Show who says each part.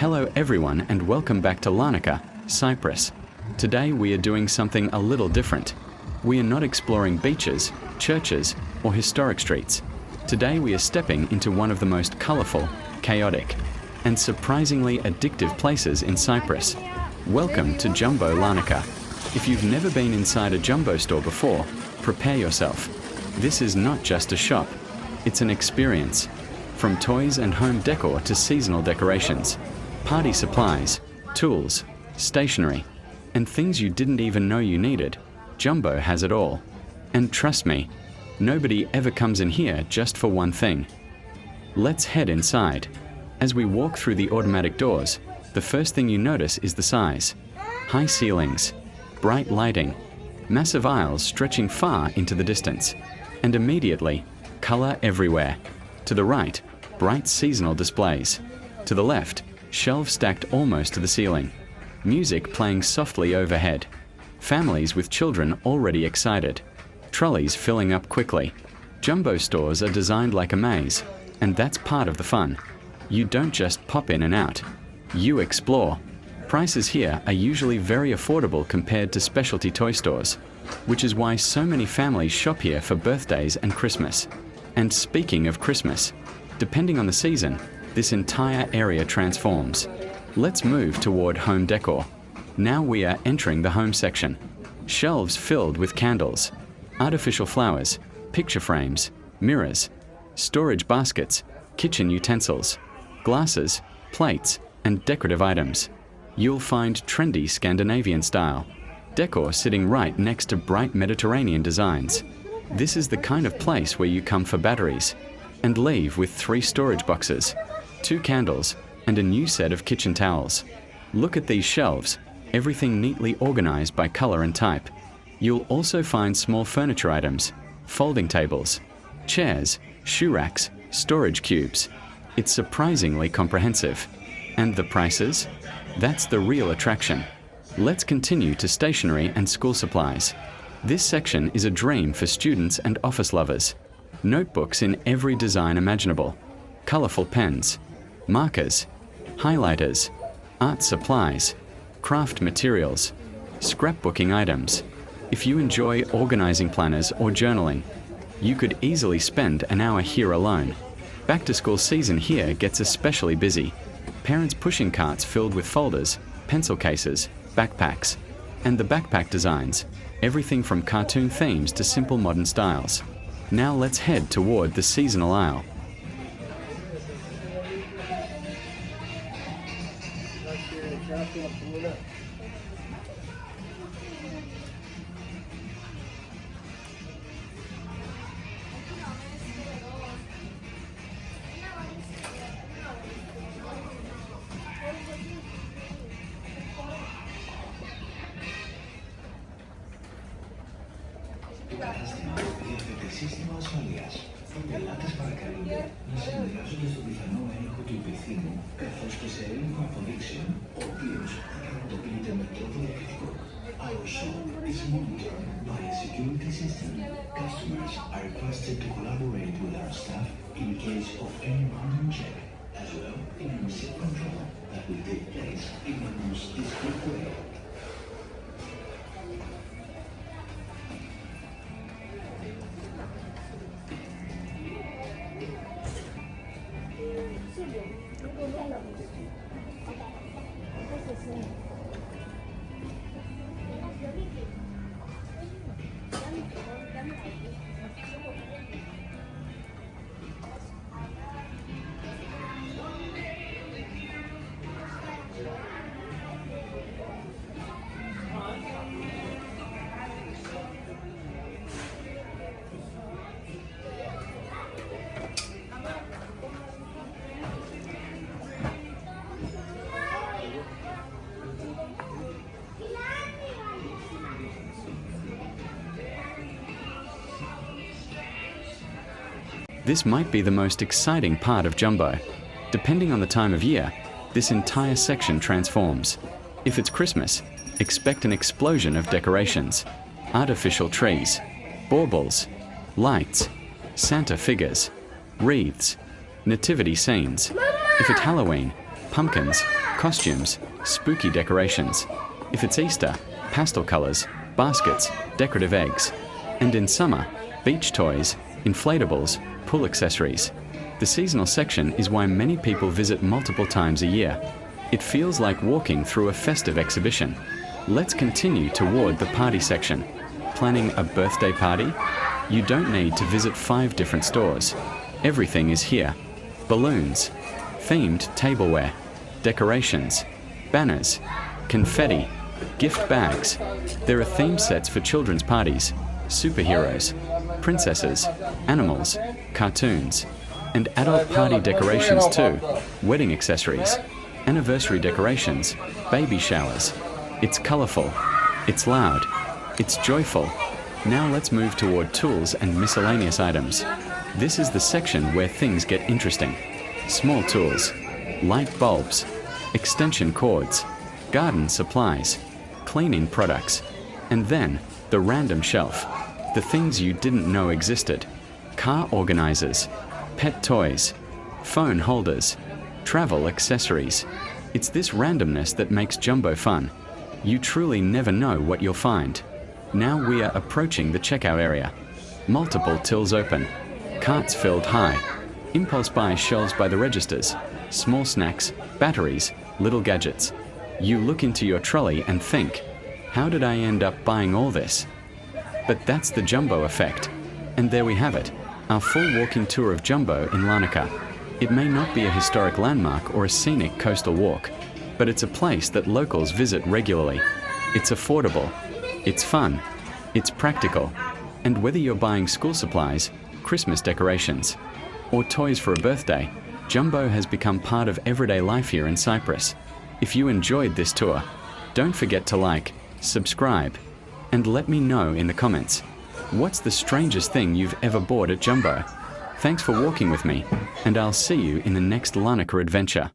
Speaker 1: Hello everyone and welcome back to Larnaca, Cyprus. Today we are doing something a little different. We are not exploring beaches, churches, or historic streets. Today we are stepping into one of the most colorful, chaotic, and surprisingly addictive places in Cyprus. Welcome to Jumbo Larnaca. If you've never been inside a Jumbo store before, prepare yourself. This is not just a shop, it's an experience. From toys and home decor to seasonal decorations, party supplies, tools, stationery, and things you didn't even know you needed, Jumbo has it all. And trust me, nobody ever comes in here just for one thing. Let's head inside. As we walk through the automatic doors, the first thing you notice is the size. High ceilings, bright lighting, massive aisles stretching far into the distance, and immediately, color everywhere. To the right, bright seasonal displays. To the left, shelves stacked almost to the ceiling. Music playing softly overhead. Families with children already excited. Trolleys filling up quickly. Jumbo stores are designed like a maze, and that's part of the fun. You don't just pop in and out. You explore. Prices here are usually very affordable compared to specialty toy stores, which is why so many families shop here for birthdays and Christmas. And speaking of Christmas, depending on the season, this entire area transforms. Let's move toward home decor. Now we are entering the home section. Shelves filled with candles, artificial flowers, picture frames, mirrors, storage baskets, kitchen utensils, glasses, plates, and decorative items. You'll find trendy Scandinavian style decor sitting right next to bright Mediterranean designs. This is the kind of place where you come for batteries and leave with 3 storage boxes, 2 candles, and a new set of kitchen towels. Look at these shelves, everything neatly organized by color and type. You'll also find small furniture items, folding tables, chairs, shoe racks, storage cubes. It's surprisingly comprehensive. And the prices? That's the real attraction. Let's continue to stationery and school supplies. This section is a dream for students and office lovers. Notebooks in every design imaginable, colorful pens, markers, highlighters, art supplies, craft materials, scrapbooking items. If you enjoy organizing planners or journaling, you could easily spend an hour here alone. Back to school season here gets especially busy. Parents pushing carts filled with folders, pencil cases, backpacks, and the backpack designs, everything from cartoon themes to simple modern styles. Now let's head toward the seasonal aisle.
Speaker 2: Σύστημα ασφαλείας. Οι πελάτες παρακαλούνται να συνεργάζονται στον πιθανό έλεγχο του υπευθύνου, καθώς και σε έλεγχο αποδείξεων, ο οποίος θα πραγματοποιείται με τρόπο διακριτικό. Our shop is monitored by a security system. Customers are requested to collaborate with our staff in case of any random check, as well in a receipt control that will take place in the most discreet way.
Speaker 1: This might be the most exciting part of Jumbo. Depending on the time of year, this entire section transforms. If it's Christmas, expect an explosion of decorations, artificial trees, baubles, lights, Santa figures, wreaths, nativity scenes. If it's Halloween, pumpkins, costumes, spooky decorations. If it's Easter, pastel colors, baskets, decorative eggs. And in summer, beach toys, inflatables, pool accessories. The seasonal section is why many people visit multiple times a year. It feels like walking through a festive exhibition. Let's continue toward the party section. Planning a birthday party? You don't need to visit 5 different stores. Everything is here. Balloons, themed tableware, decorations, banners, confetti, gift bags. There are theme sets for children's parties, superheroes, princesses, animals, cartoons, and adult party decorations too, wedding accessories, anniversary decorations, baby showers. It's colorful, it's loud, it's joyful. Now let's move toward tools and miscellaneous items. This is the section where things get interesting. Small tools, light bulbs, extension cords, garden supplies, cleaning products, and then the random shelf, the things you didn't know existed. Car organizers, pet toys, phone holders, travel accessories. It's this randomness that makes Jumbo fun. You truly never know what you'll find. Now we are approaching the checkout area. Multiple tills open, carts filled high, impulse buy shelves by the registers, small snacks, batteries, little gadgets. You look into your trolley and think, how did I end up buying all this? But that's the Jumbo effect. And there we have it, our full walking tour of Jumbo in Larnaca. It may not be a historic landmark or a scenic coastal walk, but it's a place that locals visit regularly. It's affordable, it's fun, it's practical, and whether you're buying school supplies, Christmas decorations, or toys for a birthday, Jumbo has become part of everyday life here in Cyprus. If you enjoyed this tour, don't forget to like, subscribe, and let me know in the comments. What's the strangest thing you've ever bought at Jumbo? Thanks for walking with me, and I'll see you in the next Larnaca adventure.